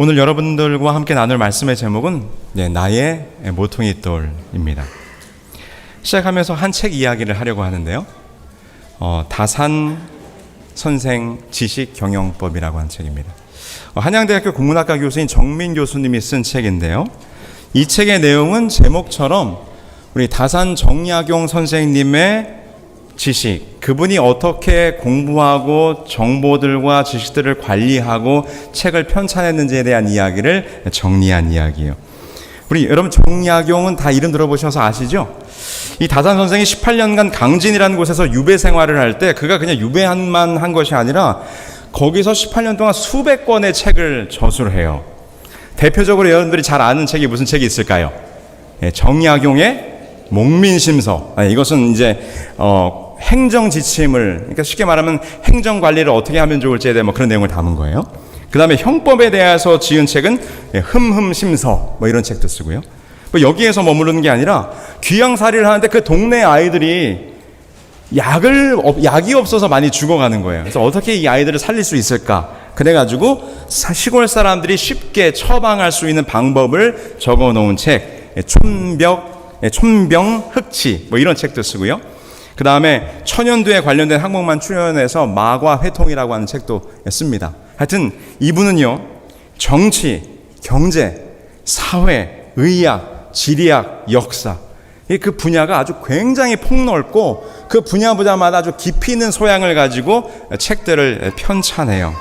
오늘 여러분들과 함께 나눌 말씀의 제목은 나의 모퉁이 돌입니다. 시작하면서 한 책 이야기를 하려고 하는데요. 다산 선생 지식 경영법이라고 하는 책입니다. 한양대학교 국문학과 교수인 정민 교수님이 쓴 책인데요. 이 책의 내용은 제목처럼 우리 다산 정약용 선생님의 지식, 그분이 어떻게 공부하고 정보들과 지식들을 관리하고 책을 편찬했는지에 대한 이야기를 정리한 이야기예요. 우리 여러분 정약용은 다 이름 들어보셔서 아시죠? 이 다산 선생이 18년간 강진이라는 곳에서 유배 생활을 할 때 그가 그냥 유배만 한 것이 아니라 거기서 18년 동안 수백 권의 책을 저술을 해요. 대표적으로 여러분들이 잘 아는 책이 무슨 책이 있을까요? 정약용의 목민심서. 이것은 이제 행정 지침을, 그러니까 쉽게 말하면 행정 관리를 어떻게 하면 좋을지에 대한 그런 내용을 담은 거예요. 그 다음에 형법에 대해서 지은 책은 흠흠심서 이런 책도 쓰고요. 여기에서 머무르는 게 아니라 귀양살이를 하는데 그 동네 아이들이 약이 없어서 많이 죽어가는 거예요. 그래서 어떻게 이 아이들을 살릴 수 있을까? 그래가지고 시골 사람들이 쉽게 처방할 수 있는 방법을 적어 놓은 책, 촌병 흑치 이런 책도 쓰고요. 그 다음에 천연두에 관련된 항목만 출연해서 마과 회통이라고 하는 책도 씁니다. 하여튼 이분은요, 정치, 경제, 사회, 의학, 지리학, 역사, 그 분야가 아주 굉장히 폭넓고 그 분야마다 아주 깊이 있는 소양을 가지고 책들을 편찬해요.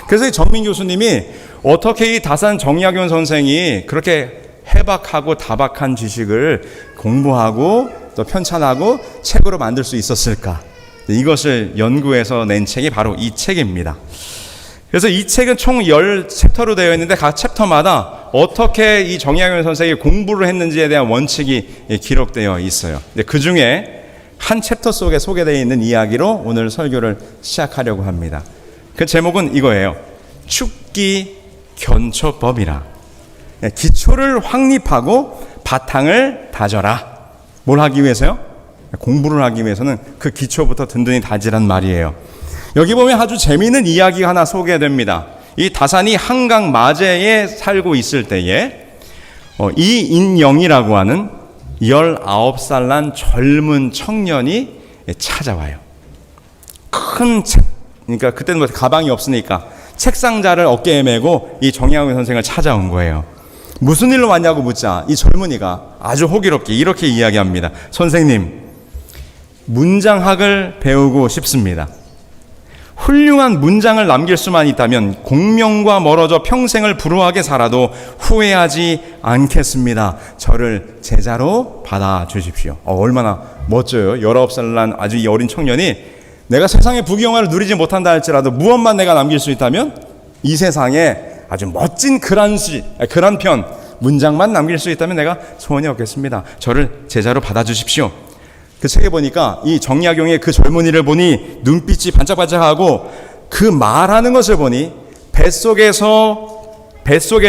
그래서 정민 교수님이 어떻게 이 다산 정약용 선생이 그렇게 해박하고 다박한 지식을 공부하고 또 편찬하고 책으로 만들 수 있었을까? 이것을 연구해서 낸 책이 바로 이 책입니다. 그래서 이 책은 총 10챕터로 되어 있는데 각 챕터마다 어떻게 이 정약용 선생이 공부를 했는지에 대한 원칙이 기록되어 있어요. 그 중에 한 챕터 속에 소개되어 있는 이야기로 오늘 설교를 시작하려고 합니다. 그 제목은 이거예요. 축기 견초법이라. 기초를 확립하고 바탕을 다져라. 뭘 하기 위해서요? 공부를 하기 위해서는 그 기초부터 든든히 다지란 말이에요. 여기 보면 아주 재미있는 이야기가 하나 소개됩니다. 이 다산이 한강 마제에 살고 있을 때에 이인영이라고 하는 19살 난 젊은 청년이 찾아와요. 큰 책, 그러니까 그때는 가방이 없으니까 책상자를 어깨에 메고 이 정약용 선생을 찾아온 거예요. 무슨 일로 왔냐고 묻자 이 젊은이가 아주 호기롭게 이렇게 이야기합니다. 선생님, 문장학을 배우고 싶습니다. 훌륭한 문장을 남길 수만 있다면 공명과 멀어져 평생을 불우하게 살아도 후회하지 않겠습니다. 저를 제자로 받아주십시오. 얼마나 멋져요. 19살 난 아주 어린 청년이 내가 세상의 부귀영화를 누리지 못한다 할지라도 무엇만 내가 남길 수 있다면 이 세상에 아주 멋진 글 한 편 문장만 남길 수 있다면 내가 소원이 없겠습니다. 저를 제자로 받아주십시오. 그 책에 보니까 이 정약용의 그 젊은이를 보니 눈빛이 반짝반짝하고 그 말하는 것을 보니 뱃속에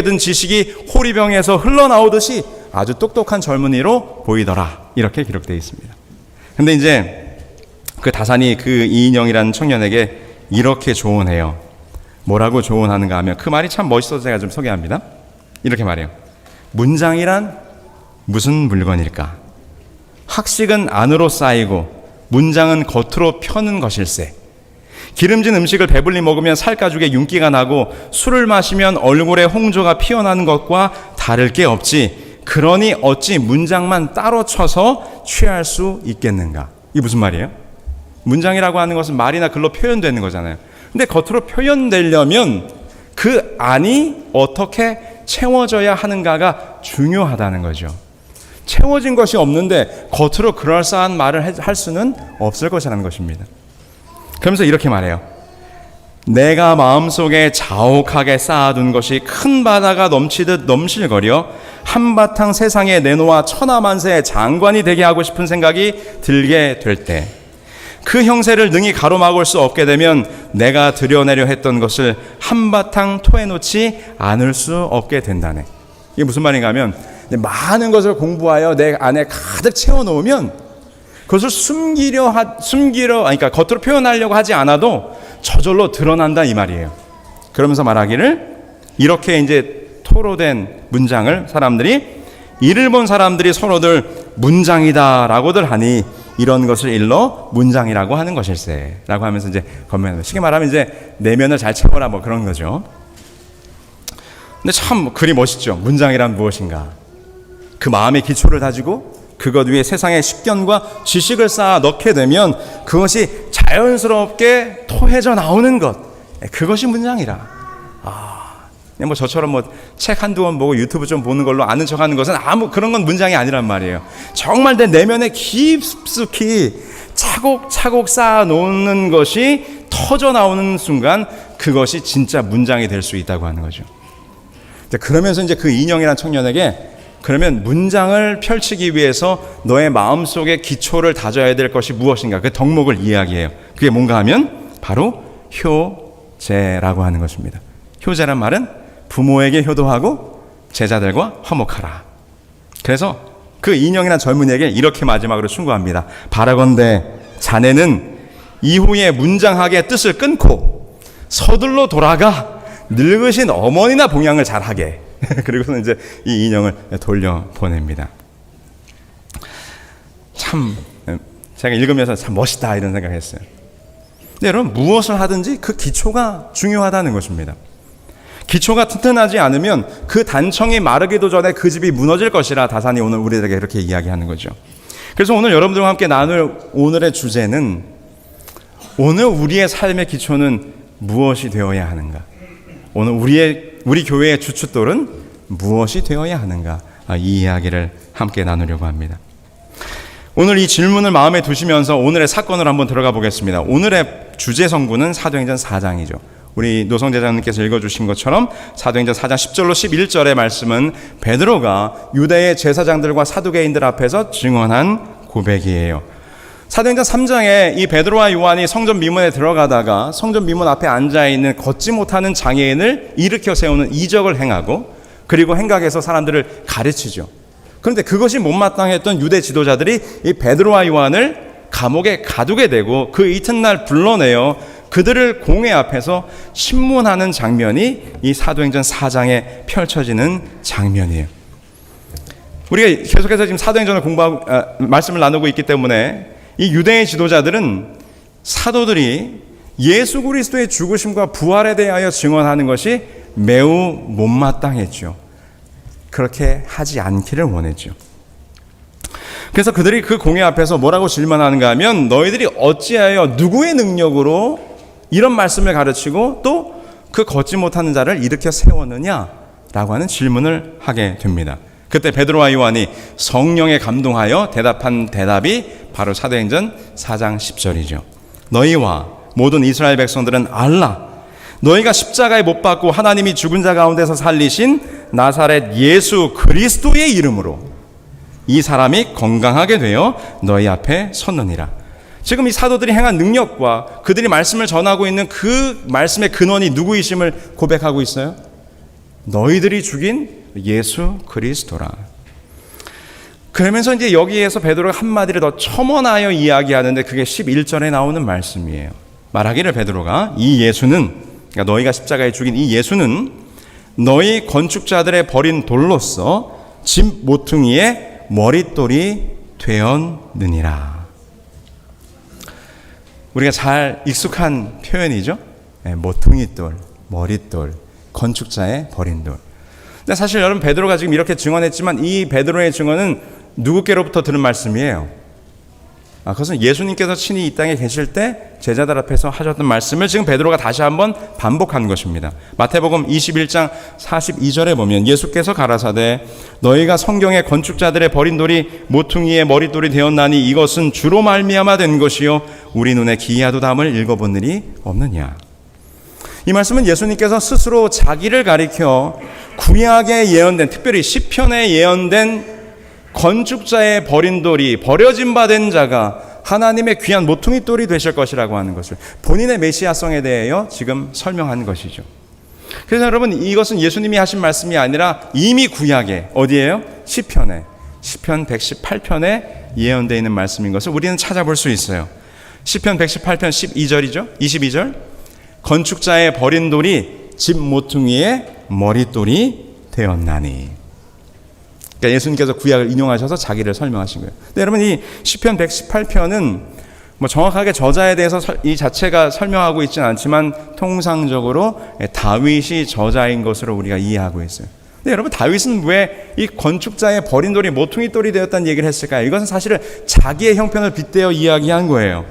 든 지식이 호리병에서 흘러나오듯이 아주 똑똑한 젊은이로 보이더라. 이렇게 기록되어 있습니다. 근데 이제 그 다산이 그 이인영이라는 청년에게 이렇게 조언해요. 뭐라고 조언하는가 하면 그 말이 참 멋있어서 제가 좀 소개합니다. 이렇게 말해요. 문장이란 무슨 물건일까? 학식은 안으로 쌓이고 문장은 겉으로 펴는 것일세. 기름진 음식을 배불리 먹으면 살가죽에 윤기가 나고 술을 마시면 얼굴에 홍조가 피어나는 것과 다를 게 없지. 그러니 어찌 문장만 따로 쳐서 취할 수 있겠는가? 이게 무슨 말이에요? 문장이라고 하는 것은 말이나 글로 표현되는 거잖아요. 근데 겉으로 표현되려면 그 안이 어떻게 채워져야 하는가가 중요하다는 거죠. 채워진 것이 없는데 겉으로 그럴싸한 말을 할 수는 없을 것이라는 것입니다. 그러면서 이렇게 말해요. 내가 마음속에 자욱하게 쌓아둔 것이 큰 바다가 넘치듯 넘실거려 한바탕 세상에 내놓아 천하만세의 장관이 되게 하고 싶은 생각이 들게 될 때, 그 형세를 능히 가로막을 수 없게 되면 내가 드러내려 했던 것을 한바탕 토해놓지 않을 수 없게 된다네. 이게 무슨 말인가 하면 많은 것을 공부하여 내 안에 가득 채워놓으면 그것을 그러니까 겉으로 표현하려고 하지 않아도 저절로 드러난다 이 말이에요. 그러면서 말하기를 이렇게 이제 토로된 문장을 사람들이, 이를 본 사람들이 서로들 문장이다라고들 하니 이런 것을 일러 문장이라고 하는 것일세라고 하면서 이제 건면합니다. 쉽게 말하면 이제 내면을 잘 채워라 뭐 그런 거죠. 근데 참 글이 멋있죠. 문장이란 무엇인가? 그 마음의 기초를 다지고 그것 위에 세상의 식견과 지식을 쌓아 넣게 되면 그것이 자연스럽게 토해져 나오는 것, 그것이 문장이라. 그냥 뭐 저처럼 뭐 책 한두 권 보고 유튜브 좀 보는 걸로 아는 척하는 것은 아무 그런 건 문장이 아니란 말이에요. 정말 내 내면에 깊숙이 차곡차곡 쌓아 놓는 것이 터져 나오는 순간 그것이 진짜 문장이 될 수 있다고 하는 거죠. 그러면서 이제 그 인형이란 청년에게, 그러면 문장을 펼치기 위해서 너의 마음속에 기초를 다져야 될 것이 무엇인가, 그 덕목을 이야기해요. 그게 뭔가 하면 바로 효제라고 하는 것입니다. 효제란 말은 부모에게 효도하고 제자들과 화목하라. 그래서 그 인형이란 젊은이에게 이렇게 마지막으로 충고합니다. 바라건대 자네는 이후에 문장학의 뜻을 끊고 서둘러 돌아가 늙으신 어머니나 봉양을 잘하게. 그리고는 이제 이 인형을 돌려보냅니다. 참 제가 읽으면서 참 멋있다 이런 생각했어요. 근데 여러분, 무엇을 하든지 그 기초가 중요하다는 것입니다. 기초가 튼튼하지 않으면 그 단청이 마르기도 전에 그 집이 무너질 것이라 다산이 오늘 우리에게 이렇게 이야기하는 거죠. 그래서 오늘 여러분들과 함께 나눌 오늘의 주제는, 오늘 우리의 삶의 기초는 무엇이 되어야 하는가? 오늘 우리 교회의 주춧돌은 무엇이 되어야 하는가? 이 이야기를 함께 나누려고 합니다. 오늘 이 질문을 마음에 두시면서 오늘의 사건을 한번 들어가 보겠습니다. 오늘의 주제 성구는 사도행전 4장이죠. 우리 노성제자님께서 읽어주신 것처럼 사도행전 4장 10절로 11절의 말씀은 베드로가 유대의 제사장들과 사두개인들 앞에서 증언한 고백이에요. 사도행전 3장에 이 베드로와 요한이 성전 미문에 들어가다가 성전 미문 앞에 앉아있는 걷지 못하는 장애인을 일으켜 세우는 이적을 행하고, 그리고 행각에서 사람들을 가르치죠. 그런데 그것이 못마땅했던 유대 지도자들이 이 베드로와 요한을 감옥에 가두게 되고 그 이튿날 불러내어 그들을 공회 앞에서 신문하는 장면이 이 사도행전 4장에 펼쳐지는 장면이에요. 우리가 계속해서 지금 사도행전을 말씀을 나누고 있기 때문에 이 유대의 지도자들은 사도들이 예수 그리스도의 죽으심과 부활에 대하여 증언하는 것이 매우 못마땅했죠. 그렇게 하지 않기를 원했죠. 그래서 그들이 그 공회 앞에서 뭐라고 질문하는가 하면, 너희들이 어찌하여 누구의 능력으로 이런 말씀을 가르치고 또 그 걷지 못하는 자를 일으켜 세웠느냐라고 하는 질문을 하게 됩니다. 그때 베드로와 요한이 성령에 감동하여 대답한 대답이 바로 사도행전 4장 10절이죠. 너희와 모든 이스라엘 백성들은 알라. 너희가 십자가에 못 박고 하나님이 죽은 자 가운데서 살리신 나사렛 예수 그리스도의 이름으로 이 사람이 건강하게 되어 너희 앞에 섰느니라. 지금 이 사도들이 행한 능력과 그들이 말씀을 전하고 있는 그 말씀의 근원이 누구이심을 고백하고 있어요? 너희들이 죽인 예수 그리스도라. 그러면서 이제 여기에서 베드로가 한마디를 더 첨언하여 이야기하는데 그게 11절에 나오는 말씀이에요. 말하기를 베드로가 이 예수는, 그러니까 너희가 십자가에 죽인 이 예수는 너희 건축자들의 버린 돌로서 집 모퉁이의 머릿돌이 되었느니라. 우리가 잘 익숙한 표현이죠. 모퉁이돌, 머릿돌, 건축자의 버린 돌. 근데 사실 여러분, 베드로가 지금 이렇게 증언했지만 이 베드로의 증언은 누구께로부터 들은 말씀이에요? 그것은 예수님께서 친히 이 땅에 계실 때 제자들 앞에서 하셨던 말씀을 지금 베드로가 다시 한번 반복한 것입니다. 마태복음 21장 42절에 보면 예수께서 가라사대 너희가 성경의 건축자들의 버린 돌이 모퉁이의 머릿돌이 되었나니 이것은 주로 말미암아 된 것이요 우리 눈에 기이하도담을 읽어본 일이 없느냐. 이 말씀은 예수님께서 스스로 자기를 가리켜 구약에 예언된, 특별히 시편에 예언된 건축자의 버린 돌이 버려진 바 된 자가 하나님의 귀한 모퉁이 돌이 되실 것이라고 하는 것을 본인의 메시아성에 대하여 지금 설명한 것이죠. 그래서 여러분, 이것은 예수님이 하신 말씀이 아니라 이미 구약에 어디에요? 시편 118편에 예언되어 있는 말씀인 것을 우리는 찾아볼 수 있어요. 시편 118편 12절이죠. 22절. 건축자의 버린 돌이 집 모퉁이의 머릿돌이 되었나니. 그러니까 예수님께서 구약을 인용하셔서 자기를 설명하신 거예요. 근데 여러분, 이 시편 118편은 뭐 정확하게 저자에 대해서 이 자체가 설명하고 있지는 않지만 통상적으로 다윗이 저자인 것으로 우리가 이해하고 있어요. 근데 여러분, 다윗은 왜 이 건축자의 버린 돌이 모퉁이 돌이 되었다는 얘기를 했을까요? 이것은 사실은 자기의 형편을 빗대어 이야기한 거예요.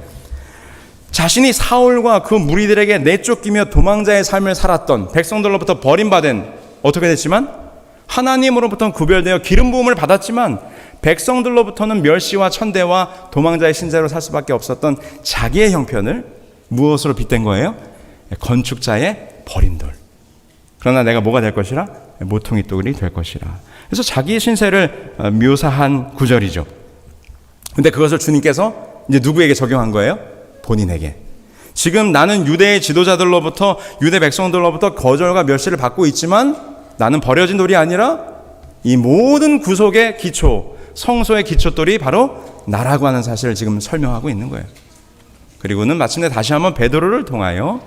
자신이 사울과 그 무리들에게 내쫓기며 도망자의 삶을 살았던 백성들로부터 버림받은, 어떻게 됐지만 하나님으로부터는 구별되어 기름 부음을 받았지만 백성들로부터는 멸시와 천대와 도망자의 신세로 살 수밖에 없었던 자기의 형편을 무엇으로 빗댄 거예요? 건축자의 버린 돌. 그러나 내가 뭐가 될 것이라? 모퉁이 돌이 될 것이라. 그래서 자기의 신세를 묘사한 구절이죠. 근데 그것을 주님께서 이제 누구에게 적용한 거예요? 본인에게. 지금 나는 유대의 지도자들로부터, 유대 백성들로부터 거절과 멸시를 받고 있지만 나는 버려진 돌이 아니라 이 모든 구속의 기초, 성소의 기초돌이 바로 나라고 하는 사실을 지금 설명하고 있는 거예요. 그리고는 마침내 다시 한번 베드로를 통하여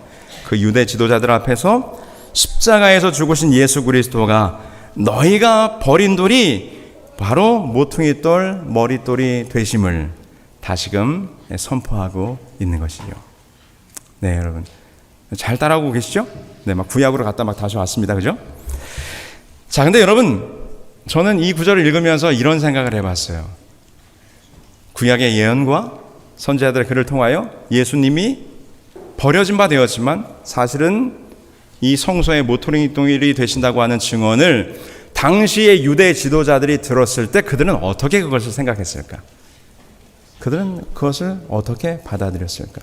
그 유대 지도자들 앞에서 십자가에서 죽으신 예수 그리스도가 너희가 버린 돌이 바로 모퉁이 돌, 머릿돌이 되심을 다시금 선포하고 있는 것이죠. 네, 여러분. 잘 따라오고 계시죠? 네, 막 구약으로 갔다 막 다시 왔습니다. 그죠? 자, 근데 여러분, 저는 이 구절을 읽으면서 이런 생각을 해봤어요. 구약의 예언과 선지자들의 글을 통하여 예수님이 버려진 바 되었지만 사실은 이 성소의 모퉁이 돌이 되신다고 하는 증언을 당시의 유대 지도자들이 들었을 때 그들은 어떻게 그것을 생각했을까? 그들은 그것을 어떻게 받아들였을까?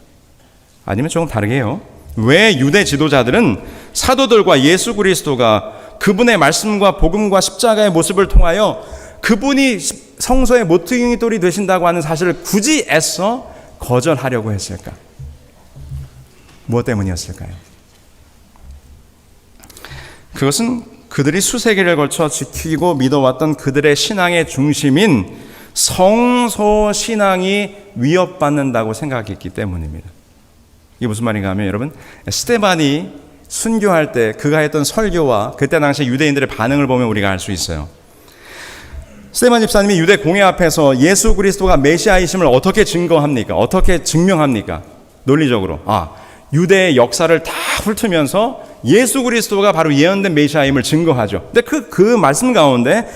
아니면 조금 다르게 해요. 왜 유대 지도자들은 사도들과 예수 그리스도가 그분의 말씀과 복음과 십자가의 모습을 통하여 그분이 성소의 모퉁이 돌이 되신다고 하는 사실을 굳이 애써 거절하려고 했을까? 무엇 때문이었을까요? 그것은 그들이 수세기를 걸쳐 지키고 믿어왔던 그들의 신앙의 중심인 성소 신앙이 위협받는다고 생각했기 때문입니다. 이게 무슨 말인가 하면 여러분, 스데반이 순교할 때 그가 했던 설교와 그때 당시 유대인들의 반응을 보면 우리가 알 수 있어요. 스데반 집사님이 유대 공회 앞에서 예수 그리스도가 메시아이심을 어떻게 증거합니까? 어떻게 증명합니까? 논리적으로 유대의 역사를 다 훑으면서 예수 그리스도가 바로 예언된 메시아임을 증거하죠. 근데 그 말씀 가운데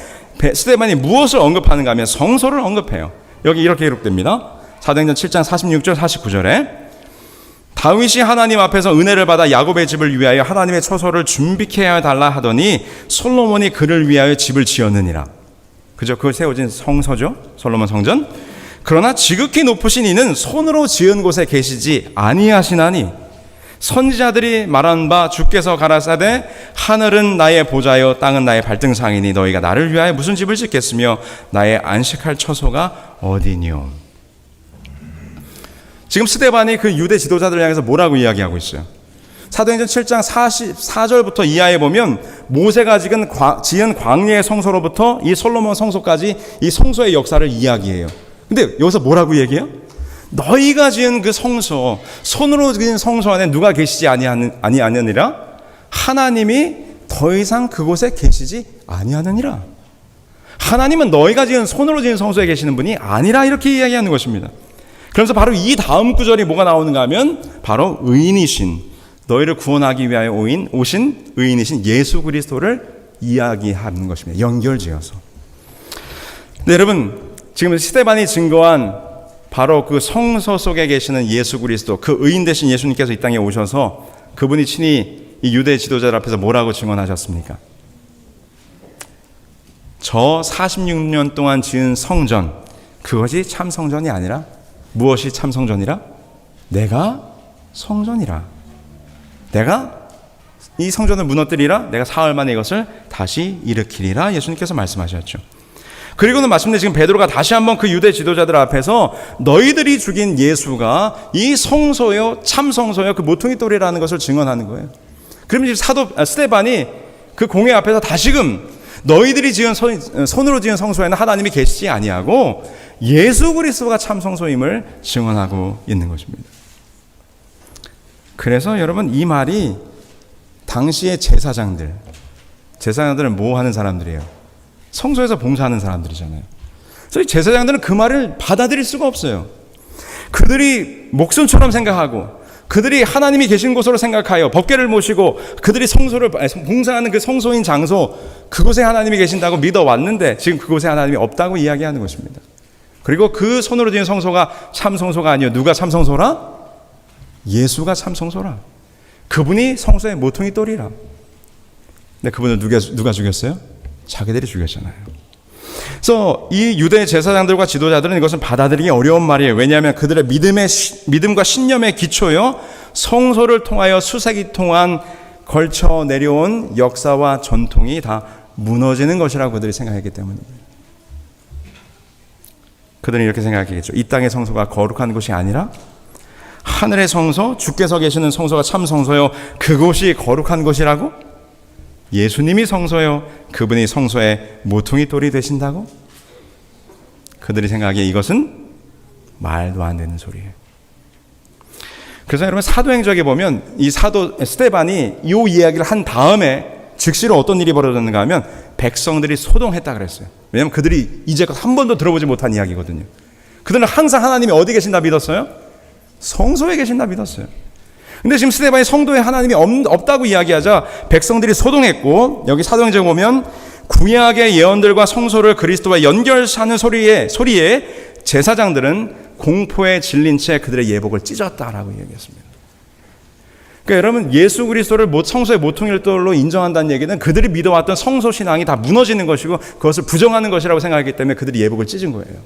스데반이 무엇을 언급하는가 하면 성소를 언급해요. 여기 이렇게 기록됩니다. 사도행전 7장 46절 49절에 다윗이 하나님 앞에서 은혜를 받아 야곱의 집을 위하여 하나님의 처소를 준비케 하여 달라 하더니 솔로몬이 그를 위하여 집을 지었느니라. 그죠? 그 세워진 성소죠. 솔로몬 성전. 그러나 지극히 높으신 이는 손으로 지은 곳에 계시지 아니하시나니 선지자들이 말한 바 주께서 가라사대 하늘은 나의 보좌요 땅은 나의 발등상이니 너희가 나를 위하여 무슨 집을 짓겠으며 나의 안식할 처소가 어디뇨. 지금 스데반이 그 유대 지도자들을 향해서 뭐라고 이야기하고 있어요? 사도행전 7장 44절부터 이하에 보면 모세가 지은 광야의 성소로부터 이 솔로몬 성소까지 이 성소의 역사를 이야기해요. 근데 여기서 뭐라고 얘기해요? 너희가 지은 그 성소, 손으로 지은 성소 안에 누가 계시지 아니하느니라? 하나님이 더 이상 그곳에 계시지 아니하느니라. 하나님은 너희가 지은 손으로 지은 성소에 계시는 분이 아니라 이렇게 이야기하는 것입니다. 그래서 바로 이 다음 구절이 뭐가 나오는가 하면 바로 의인이신, 너희를 구원하기 위하여 오신 의인이신 예수 그리스도를 이야기하는 것입니다. 연결지어서. 네, 여러분, 지금 스데반이 증거한 바로 그 성소 속에 계시는 예수 그리스도, 그 의인 되신 예수님께서 이 땅에 오셔서 그분이 친히 이 유대 지도자들 앞에서 뭐라고 증언하셨습니까? 저 46년 동안 지은 성전, 그것이 참 성전이 아니라 무엇이 참 성전이라? 내가 성전이라. 내가 이 성전을 무너뜨리라. 내가 사흘 만에 이것을 다시 일으키리라. 예수님께서 말씀하셨죠. 그리고는 마침내 지금 베드로가 다시 한번 그 유대 지도자들 앞에서 너희들이 죽인 예수가 이 성소요, 참 성소요, 그 모퉁이 돌이라는 것을 증언하는 거예요. 그러면 지금 스데반이 그 공회 앞에서 다시금 너희들이 지은 손으로 지은 성소에는 하나님이 계시지 아니하고 예수 그리스도가 참 성소임을 증언하고 있는 것입니다. 그래서 여러분, 이 말이 당시의 제사장들, 제사장들은 뭐 하는 사람들이에요? 성소에서 봉사하는 사람들이잖아요. 그래서 제사장들은 그 말을 받아들일 수가 없어요. 그들이 목숨처럼 생각하고 그들이 하나님이 계신 곳으로 생각하여 법궤를 모시고 그들이 성소를 봉사하는 그 성소인 장소, 그곳에 하나님이 계신다고 믿어왔는데 지금 그곳에 하나님이 없다고 이야기하는 것입니다. 그리고 그 손으로 지은 성소가 참 성소가 아니요, 누가 참 성소라? 예수가 참 성소라. 그분이 성소의 모퉁이 돌이라. 근데 그분을 누가 죽였어요? 자기들이 죽였잖아요. 그래서 이 유대 제사장들과 지도자들은 이것은 받아들이기 어려운 말이에요. 왜냐하면 그들의 믿음과 신념의 기초요, 성소를 통하여 수세기 동안 걸쳐 내려온 역사와 전통이 다 무너지는 것이라고 그들이 생각했기 때문입니다. 그들은 이렇게 생각했겠죠. 이 땅의 성소가 거룩한 곳이 아니라 하늘의 성소, 주께서 계시는 성소가 참 성소요, 그곳이 거룩한 곳이라고? 예수님이 성소요, 그분이 성소의 모퉁이 돌이 되신다고? 그들이 생각하기에 이것은 말도 안 되는 소리예요. 그래서 여러분, 사도행적에 보면 이 사도 스데반이 이 이야기를 한 다음에 즉시로 어떤 일이 벌어졌는가 하면 백성들이 소동했다 그랬어요. 왜냐하면 그들이 이제껏 한 번도 들어보지 못한 이야기거든요. 그들은 항상 하나님이 어디 계신다 믿었어요? 성소에 계신다 믿었어요. 근데 지금 스데반이 성도에 하나님이 없다고 이야기하자 백성들이 소동했고, 여기 사도행전에 보면 구약의 예언들과 성소를 그리스도와 연결하는 소리에 제사장들은 공포에 질린 채 그들의 예복을 찢었다라고 이야기했습니다. 그러니까 여러분, 예수 그리스도를 성소의 모퉁이돌로 인정한다는 얘기는 그들이 믿어왔던 성소 신앙이 다 무너지는 것이고 그것을 부정하는 것이라고 생각했기 때문에 그들이 예복을 찢은 거예요.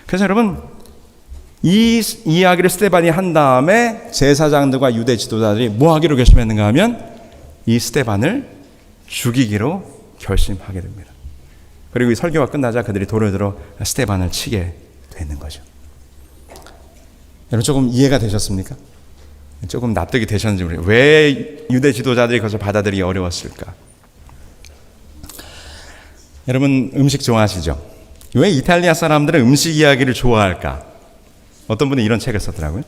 그래서 여러분, 이 이야기를 스데반이 한 다음에 제사장들과 유대 지도자들이 뭐 하기로 결심했는가 하면 이 스데반을 죽이기로 결심하게 됩니다. 그리고 이 설교가 끝나자 그들이 돌을 들어 스데반을 치게 되는 거죠. 여러분, 조금 이해가 되셨습니까? 조금 납득이 되셨는지 모르겠어요. 왜 유대 지도자들이 그것을 받아들이기 어려웠을까? 여러분, 음식 좋아하시죠? 왜 이탈리아 사람들은 음식 이야기를 좋아할까? 어떤 분이 이런 책을 썼더라고요.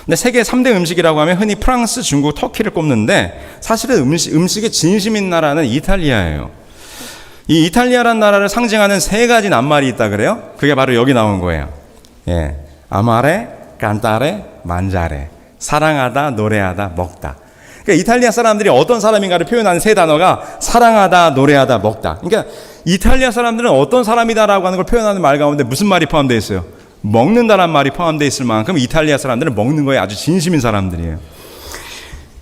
근데 세계 3대 음식이라고 하면 흔히 프랑스, 중국, 터키를 꼽는데 사실은 음식의 진심인 나라는 이탈리아예요. 이 이탈리아라는 나라를 상징하는 세 가지 낱말이 있다 그래요. 그게 바로 여기 나온 거예요. 예, 아마레, 깐타레, 만자레. 사랑하다, 노래하다, 먹다. 그러니까 이탈리아 사람들이 어떤 사람인가를 표현하는 세 단어가 사랑하다, 노래하다, 먹다. 그러니까 이탈리아 사람들은 어떤 사람이다라고 하는 걸 표현하는 말 가운데 무슨 말이 포함되어 있어요? 먹는다란 말이 포함되어 있을 만큼 이탈리아 사람들은 먹는 거에 아주 진심인 사람들이에요.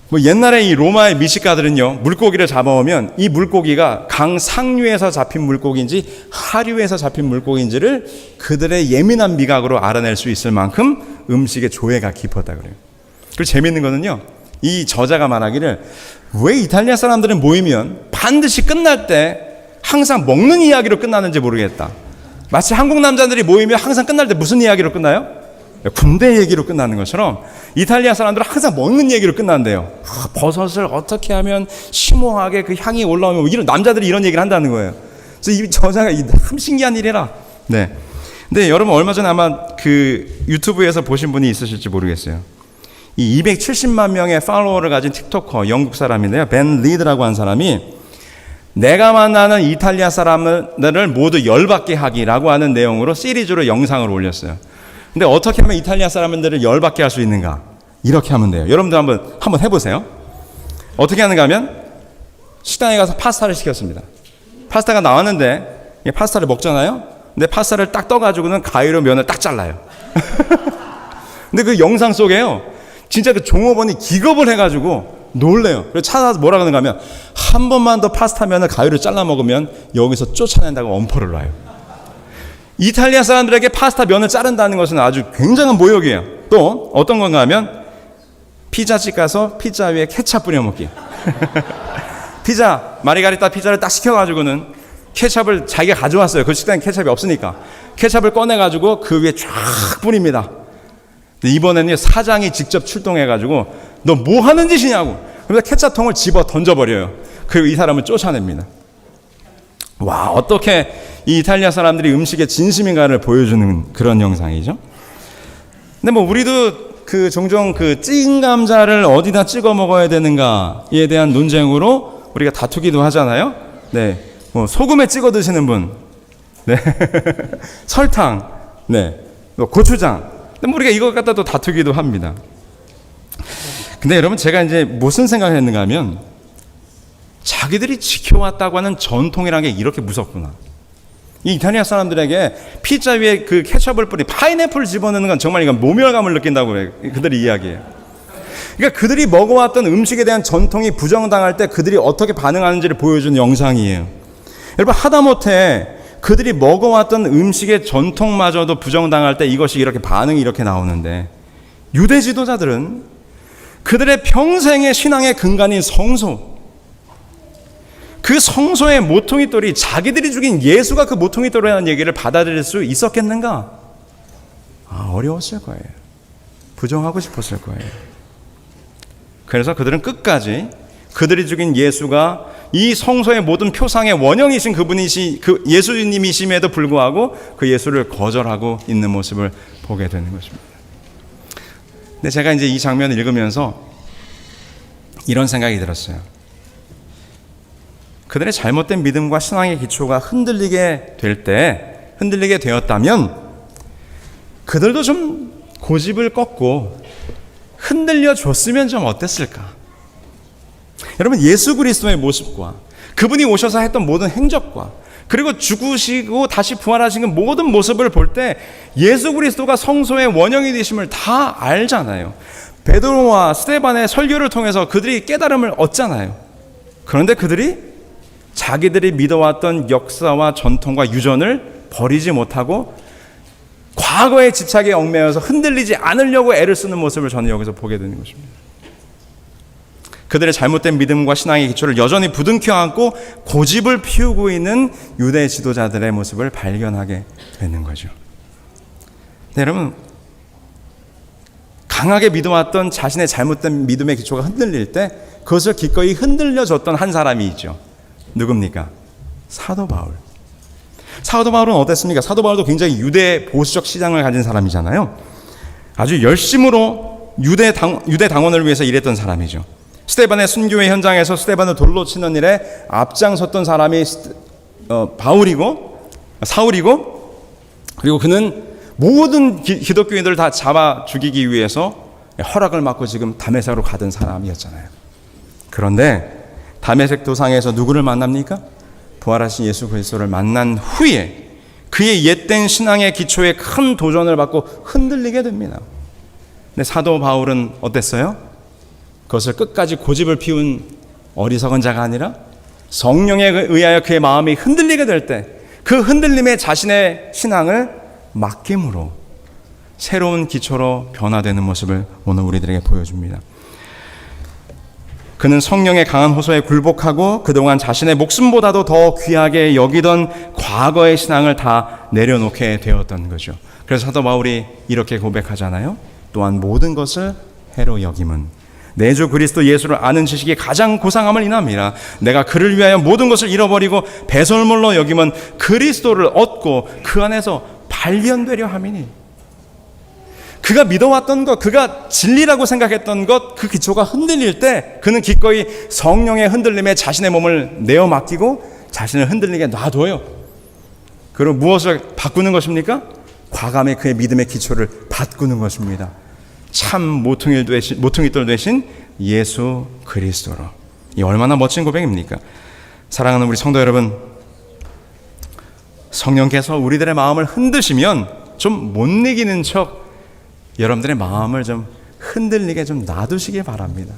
뭐 옛날에 이 로마의 미식가들은요, 물고기를 잡아오면 이 물고기가 강 상류에서 잡힌 물고기인지 하류에서 잡힌 물고기인지를 그들의 예민한 미각으로 알아낼 수 있을 만큼 음식의 조예가 깊었다 그래요. 그리고 재밌는 거는요, 이 저자가 말하기를 왜 이탈리아 사람들은 모이면 반드시 끝날 때 항상 먹는 이야기로 끝나는지 모르겠다. 마치 한국 남자들이 모이면 항상 끝날 때 무슨 이야기로 끝나요? 군대 얘기로 끝나는 것처럼 이탈리아 사람들은 항상 먹는 얘기로 끝난대요. 버섯을 어떻게 하면 심오하게 그 향이 올라오면, 이런 남자들이 이런 얘기를 한다는 거예요. 그래서 이 저자가 참 신기한 일이라. 네. 근데 여러분, 얼마 전에 아마 그 유튜브에서 보신 분이 있으실지 모르겠어요. 이 270만 명의 팔로워를 가진 틱토커, 영국 사람인데요, 벤 리드라고 한 사람이 내가 만나는 이탈리아 사람들을 모두 열받게 하기라고 하는 내용으로 시리즈로 영상을 올렸어요. 근데 어떻게 하면 이탈리아 사람들을 열받게 할 수 있는가? 이렇게 하면 돼요. 여러분들 한번 해보세요. 어떻게 하는가 하면 식당에 가서 파스타를 시켰습니다. 파스타가 나왔는데 파스타를 먹잖아요. 근데 파스타를 딱 떠가지고는 가위로 면을 딱 잘라요. 근데 그 영상 속에요, 진짜 그 종업원이 기겁을 해가지고 놀래요. 그래서 찾아서 뭐라 그러는가 하면 한 번만 더 파스타 면을 가위로 잘라 먹으면 여기서 쫓아낸다고 엄포를 놔요. 이탈리아 사람들에게 파스타 면을 자른다는 것은 아주 굉장한 모욕이에요. 또 어떤 건가 하면 피자집 가서 피자 위에 케찹 뿌려 먹기. 피자, 마리가리타 피자를 딱 시켜가지고는 케찹을 자기가 가져왔어요. 그 식당에 케찹이 없으니까 케찹을 꺼내가지고 그 위에 쫙 뿌립니다. 근데 이번에는 사장이 직접 출동해가지고 너 뭐 하는 짓이냐고, 그래서 케찹통을 집어 던져버려요. 그리고 이 사람을 쫓아냅니다. 와, 어떻게 이 이탈리아 사람들이 음식의 진심인가를 보여주는 그런 영상이죠. 근데 뭐 우리도 그 종종 그 찐 감자를 어디다 찍어 먹어야 되는가에 대한 논쟁으로 우리가 다투기도 하잖아요. 네, 뭐 소금에 찍어 드시는 분, 네, 설탕, 네, 고추장. 근데 우리가 이것 갖다 또 다투기도 합니다. 근데 여러분, 제가 이제 무슨 생각을 했는가 하면, 자기들이 지켜왔다고 하는 전통이라는 게 이렇게 무섭구나. 이 이탈리아 사람들에게 피자 위에 그 케첩을 뿌리 파인애플 집어넣는 건 정말 이건 모멸감을 느낀다고 그래요. 그들이 이야기해요. 그러니까 그들이 먹어왔던 음식에 대한 전통이 부정당할 때 그들이 어떻게 반응하는지를 보여준 영상이에요. 여러분, 하다못해 그들이 먹어왔던 음식의 전통마저도 부정당할 때 이것이 이렇게 반응이 이렇게 나오는데, 유대 지도자들은 그들의 평생의 신앙의 근간인 성소, 그 성소의 모퉁이돌이 자기들이 죽인 예수가 그 모퉁이돌이라는 얘기를 받아들일 수 있었겠는가? 어려웠을 거예요. 부정하고 싶었을 거예요. 그래서 그들은 끝까지 그들이 죽인 예수가 이 성소의 모든 표상의 원형이신 그 예수님이심에도 불구하고 그 예수를 거절하고 있는 모습을 보게 되는 것입니다. 근데 제가 이제 이 장면을 읽으면서 이런 생각이 들었어요. 그들의 잘못된 믿음과 신앙의 기초가 흔들리게 되었다면 그들도 좀 고집을 꺾고 흔들려 줬으면 좀 어땠을까? 여러분, 예수 그리스도의 모습과 그분이 오셔서 했던 모든 행적과 그리고 죽으시고 다시 부활하신 모든 모습을 볼 때 예수 그리스도가 성소의 원형이 되심을 다 알잖아요. 베드로와 스데반의 설교를 통해서 그들이 깨달음을 얻잖아요. 그런데 그들이 자기들이 믿어왔던 역사와 전통과 유전을 버리지 못하고 과거의 집착에 얽매여서 흔들리지 않으려고 애를 쓰는 모습을 저는 여기서 보게 되는 것입니다. 그들의 잘못된 믿음과 신앙의 기초를 여전히 부둥켜 안고 고집을 피우고 있는 유대 지도자들의 모습을 발견하게 되는 거죠. 네, 여러분, 강하게 믿어왔던 자신의 잘못된 믿음의 기초가 흔들릴 때 그것을 기꺼이 흔들려줬던 한 사람이 있죠. 누굽니까? 사도 바울. 사도 바울은 어땠습니까? 사도 바울도 굉장히 유대 보수적 시장을 가진 사람이잖아요. 아주 열심으로 유대 당원을 위해서 일했던 사람이죠. 스데반의 순교의 현장에서 스데반을 돌로 치는 일에 앞장섰던 사람이 사울이고, 그리고 그는 모든 기독교인들을 다 잡아 죽이기 위해서 허락을 받고 지금 다메섹으로 가던 사람이었잖아요. 그런데 다메섹 도상에서 누구를 만납니까? 부활하신 예수 그리스도를 만난 후에 그의 옛된 신앙의 기초에 큰 도전을 받고 흔들리게 됩니다. 근데 사도 바울은 어땠어요? 그것을 끝까지 고집을 피운 어리석은 자가 아니라 성령에 의하여 그의 마음이 흔들리게 될 때 그 흔들림에 자신의 신앙을 맡김으로 새로운 기초로 변화되는 모습을 오늘 우리들에게 보여줍니다. 그는 성령의 강한 호소에 굴복하고 그동안 자신의 목숨보다도 더 귀하게 여기던 과거의 신앙을 다 내려놓게 되었던 거죠. 그래서 사도 바울이 이렇게 고백하잖아요. 또한 모든 것을 해로 여김은 내 주 그리스도 예수를 아는 지식이 가장 고상함을 인함이라. 내가 그를 위하여 모든 것을 잃어버리고 배설물로 여김은 그리스도를 얻고 그 안에서 발견되려 함이니. 그가 믿어왔던 것, 그가 진리라고 생각했던 것, 그 기초가 흔들릴 때 그는 기꺼이 성령의 흔들림에 자신의 몸을 내어 맡기고 자신을 흔들리게 놔둬요. 그리고 무엇을 바꾸는 것입니까? 과감히 그의 믿음의 기초를 바꾸는 것입니다. 참 모퉁이돌 되신 예수 그리스도로. 이 얼마나 멋진 고백입니까? 사랑하는 우리 성도 여러분, 성령께서 우리들의 마음을 흔드시면 좀 못 이기는 척 여러분들의 마음을 좀 흔들리게 좀 놔두시기 바랍니다.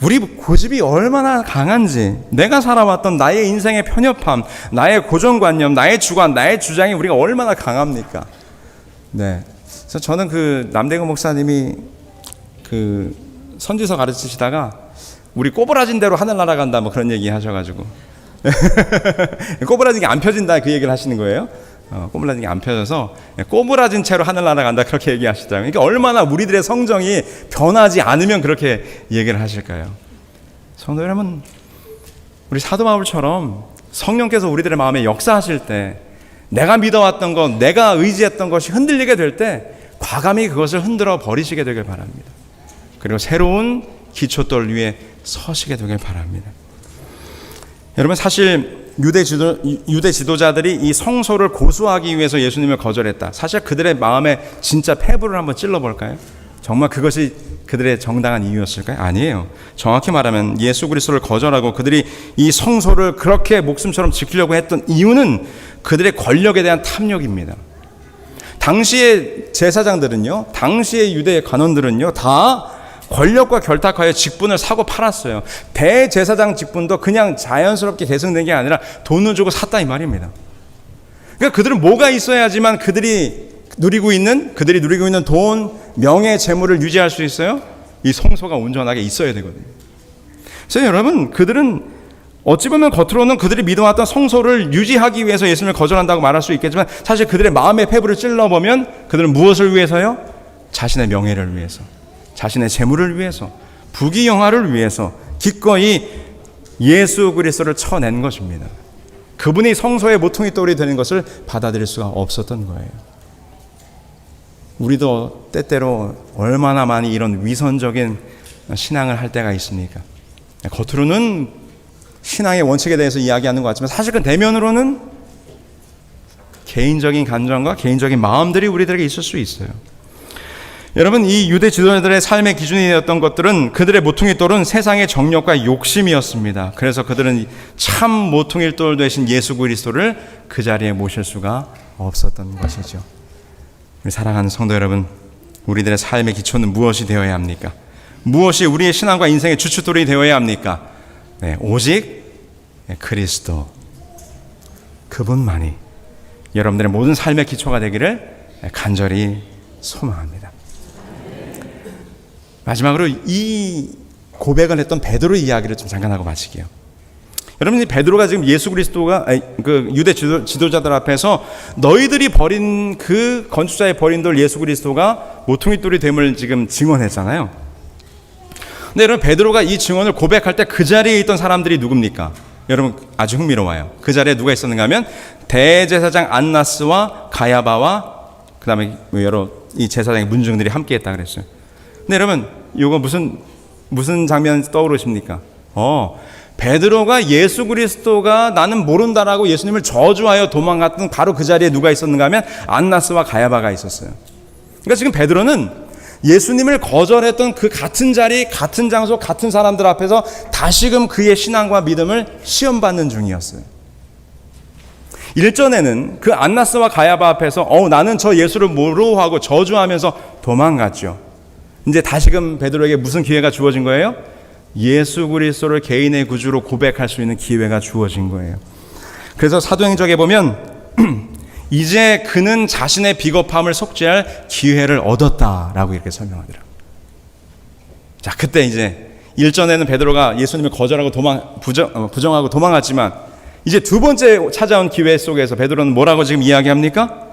우리 고집이 얼마나 강한지, 내가 살아왔던 나의 인생의 편협함, 나의 고정관념, 나의 주관, 나의 주장이 우리가 얼마나 강합니까? 네. 그래서 저는 그 남대근 목사님이 그 선지서 가르치시다가 우리 꼬부라진 대로 하늘 날아간다 뭐 그런 얘기 하셔가지고 꼬부라진 게 안 펴진다 그 얘기를 하시는 거예요. 꼬부라진 게 안 펴져서 꼬부라진 채로 하늘 날아간다 그렇게 얘기하시더라고요. 그러니까 얼마나 우리들의 성정이 변하지 않으면 그렇게 얘기를 하실까요? 성도 여러분, 우리 사도 바울처럼 성령께서 우리들의 마음에 역사하실 때 내가 믿어왔던 것, 내가 의지했던 것이 흔들리게 될 때 과감히 그것을 흔들어 버리시게 되길 바랍니다. 그리고 새로운 기초돌 위에 서시게 되길 바랍니다. 여러분, 사실 유대 지도자들이 이 성소를 고수하기 위해서 예수님을 거절했다. 사실 그들의 마음에 진짜 폐부를 한번 찔러볼까요? 정말 그것이 그들의 정당한 이유였을까요? 아니에요. 정확히 말하면 예수 그리스도를 거절하고 그들이 이 성소를 그렇게 목숨처럼 지키려고 했던 이유는 그들의 권력에 대한 탐욕입니다. 당시의 제사장들은요, 당시의 유대 관원들은요, 다 권력과 결탁하여 직분을 사고 팔았어요. 대제사장 직분도 그냥 자연스럽게 계승된 게 아니라 돈을 주고 샀다 이 말입니다. 그러니까 그들은 뭐가 있어야지만 그들이 누리고 있는 돈, 명예, 재물을 유지할 수 있어요? 이 성소가 온전하게 있어야 되거든요. 그래서 여러분, 그들은 어찌 보면 겉으로는 그들이 믿어왔던 성소를 유지하기 위해서 예수님을 거절한다고 말할 수 있겠지만 사실 그들의 마음의 폐부를 찔러보면 그들은 무엇을 위해서요? 자신의 명예를 위해서, 자신의 재물을 위해서, 부귀영화를 위해서 기꺼이 예수 그리스도를 쳐낸 것입니다. 그분이 성소의 모퉁이 돌이 되는 것을 받아들일 수가 없었던 거예요. 우리도 때때로 얼마나 많이 이런 위선적인 신앙을 할 때가 있습니까? 겉으로는 신앙의 원칙에 대해서 이야기하는 것 같지만 사실 그 내면으로는 개인적인 감정과 개인적인 마음들이 우리들에게 있을 수 있어요. 여러분, 이 유대 지도자들의 삶의 기준이 되었던 것들은 그들의 모퉁이돌은 세상의 정욕과 욕심이었습니다. 그래서 그들은 참 모퉁이돌 되신 예수 그리스도를 그 자리에 모실 수가 없었던 것이죠. 우리 사랑하는 성도 여러분, 우리들의 삶의 기초는 무엇이 되어야 합니까? 무엇이 우리의 신앙과 인생의 주춧돌이 되어야 합니까? 네, 오직 그리스도, 그분만이 여러분들의 모든 삶의 기초가 되기를 간절히 소망합니다. 마지막으로 이 고백을 했던 베드로의 이야기를 좀 잠깐 하고 마칠게요. 여러분, 이 베드로가 지금 예수 그리스도가 그 유대 지도자들 앞에서 너희들이 버린 그 건축자의 버린 돌 예수 그리스도가 모퉁이돌이 됨을 지금 증언했잖아요. 근데 여러분, 베드로가 이 증언을 고백할 때 그 자리에 있던 사람들이 누굽니까? 여러분, 아주 흥미로워요. 그 자리에 누가 있었는가 하면 대제사장 안나스와 가야바와 그 다음에 여러 이 제사장의 문중들이 함께 했다 그랬어요. 근데 여러분, 이거 무슨 장면 떠오르십니까? 베드로가 예수 그리스도가 나는 모른다라고 예수님을 저주하여 도망갔던 바로 그 자리에 누가 있었는가 하면 안나스와 가야바가 있었어요. 그러니까 지금 베드로는 예수님을 거절했던 그 같은 자리, 같은 장소, 같은 사람들 앞에서 다시금 그의 신앙과 믿음을 시험받는 중이었어요. 일전에는 그 안나스와 가야바 앞에서 나는 저 예수를 모르고 하고 저주하면서 도망갔죠. 이제 다시금 베드로에게 무슨 기회가 주어진 거예요? 예수 그리스도를 개인의 구주로 고백할 수 있는 기회가 주어진 거예요. 그래서 사도행전에 보면 이제 그는 자신의 비겁함을 속죄할 기회를 얻었다라고 이렇게 설명하더라고요. 자, 그때 이제 일전에는 베드로가 예수님을 거절하고 부정하고 도망갔지만 이제 두 번째 찾아온 기회 속에서 베드로는 뭐라고 지금 이야기합니까?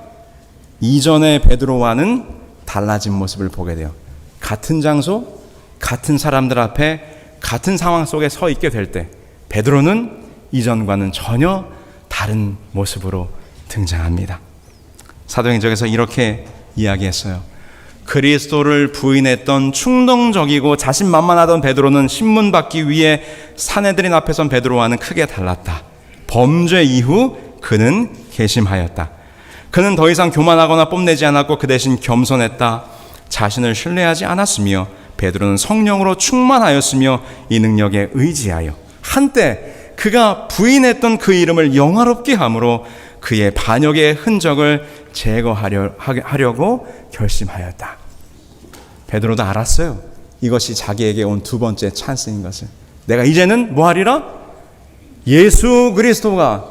이전에 베드로와는 달라진 모습을 보게 돼요. 같은 장소, 같은 사람들 앞에 같은 상황 속에 서 있게 될 때 베드로는 이전과는 전혀 다른 모습으로 등장합니다. 사도행전에서 이렇게 이야기했어요. 그리스도를 부인했던 충동적이고 자신만만하던 베드로는 신문받기 위해 사내들인 앞에 선 베드로와는 크게 달랐다. 범죄 이후 그는 괘씸하였다. 그는 더 이상 교만하거나 뽐내지 않았고 그 대신 겸손했다. 자신을 신뢰하지 않았으며 베드로는 성령으로 충만하였으며 이 능력에 의지하여 한때 그가 부인했던 그 이름을 영화롭게 함으로 그의 반역의 흔적을 제거하려고 결심하였다. 베드로도 알았어요. 이것이 자기에게 온 두 번째 찬스인 것을. 내가 이제는 뭐하리라? 예수 그리스도가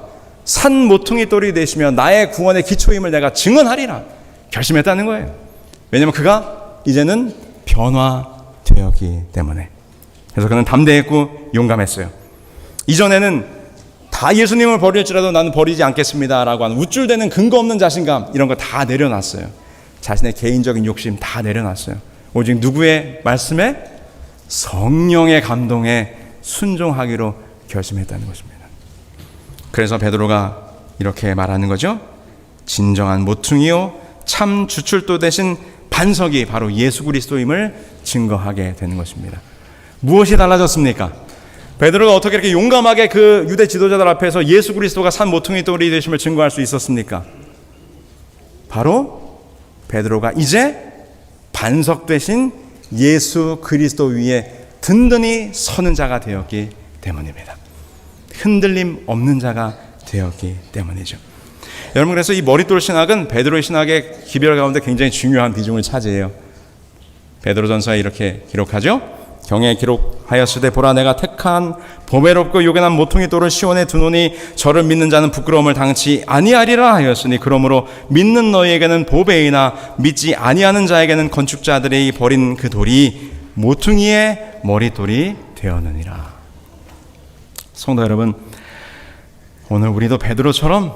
산 모퉁이 돌이 되시며 나의 구원의 기초임을 내가 증언하리라 결심했다는 거예요. 왜냐하면 그가 이제는 변화되었기 때문에. 그래서 그는 담대했고 용감했어요. 이전에는 다 예수님을 버릴지라도 나는 버리지 않겠습니다 라고 하는 우쭐대는 근거 없는 자신감, 이런 거 다 내려놨어요. 자신의 개인적인 욕심 다 내려놨어요. 오직 누구의 말씀에? 성령의 감동에 순종하기로 결심했다는 것입니다. 그래서 베드로가 이렇게 말하는 거죠. 진정한 모퉁이요 참 주출도 되신 반석이 바로 예수 그리스도임을 증거하게 되는 것입니다. 무엇이 달라졌습니까? 베드로가 어떻게 이렇게 용감하게 그 유대 지도자들 앞에서 예수 그리스도가 산 모퉁이 돌이 되심을 증거할 수 있었습니까? 바로 베드로가 이제 반석 되신 예수 그리스도 위에 든든히 서는 자가 되었기 때문입니다. 흔들림 없는 자가 되었기 때문이죠. 여러분, 그래서 이 머릿돌 신학은 베드로의 신학의 기별 가운데 굉장히 중요한 비중을 차지해요. 베드로전서에 이렇게 기록하죠. 경에 기록하였으되 보라 내가 택한 보배롭고 요긴한 모퉁이 돌을 시온에 두노니 저를 믿는 자는 부끄러움을 당치 아니하리라 하였으니 그러므로 믿는 너희에게는 보배이나 믿지 아니하는 자에게는 건축자들이 버린 그 돌이 모퉁이의 머릿돌이 되었느니라. 성도 여러분, 오늘 우리도 베드로처럼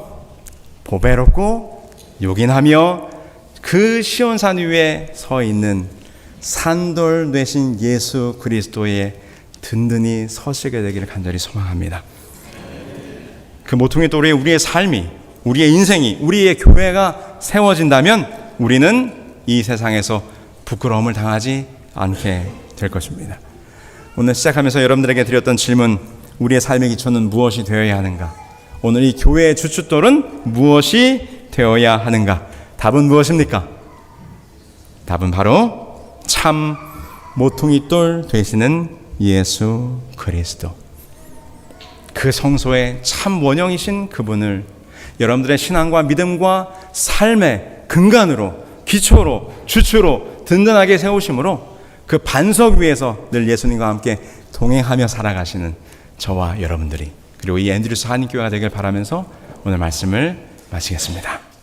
보배롭고 요긴하며 그 시온산 위에 서 있는 산돌 되신 예수 그리스도에 든든히 서시게 되기를 간절히 소망합니다. 그 모퉁이 돌에 우리의 삶이, 우리의 인생이, 우리의 교회가 세워진다면 우리는 이 세상에서 부끄러움을 당하지 않게 될 것입니다. 오늘 시작하면서 여러분들에게 드렸던 질문, 우리의 삶의 기초는 무엇이 되어야 하는가? 오늘 이 교회의 주춧돌은 무엇이 되어야 하는가? 답은 무엇입니까? 답은 바로 참 모퉁이돌 되시는 예수 그리스도, 그 성소의 참 원형이신 그분을 여러분들의 신앙과 믿음과 삶의 근간으로, 기초로, 주추로 든든하게 세우심으로 그 반석 위에서 늘 예수님과 함께 동행하며 살아가시는 저와 여러분들이, 그리고 이 앤드류스 한인교회가 되길 바라면서 오늘 말씀을 마치겠습니다.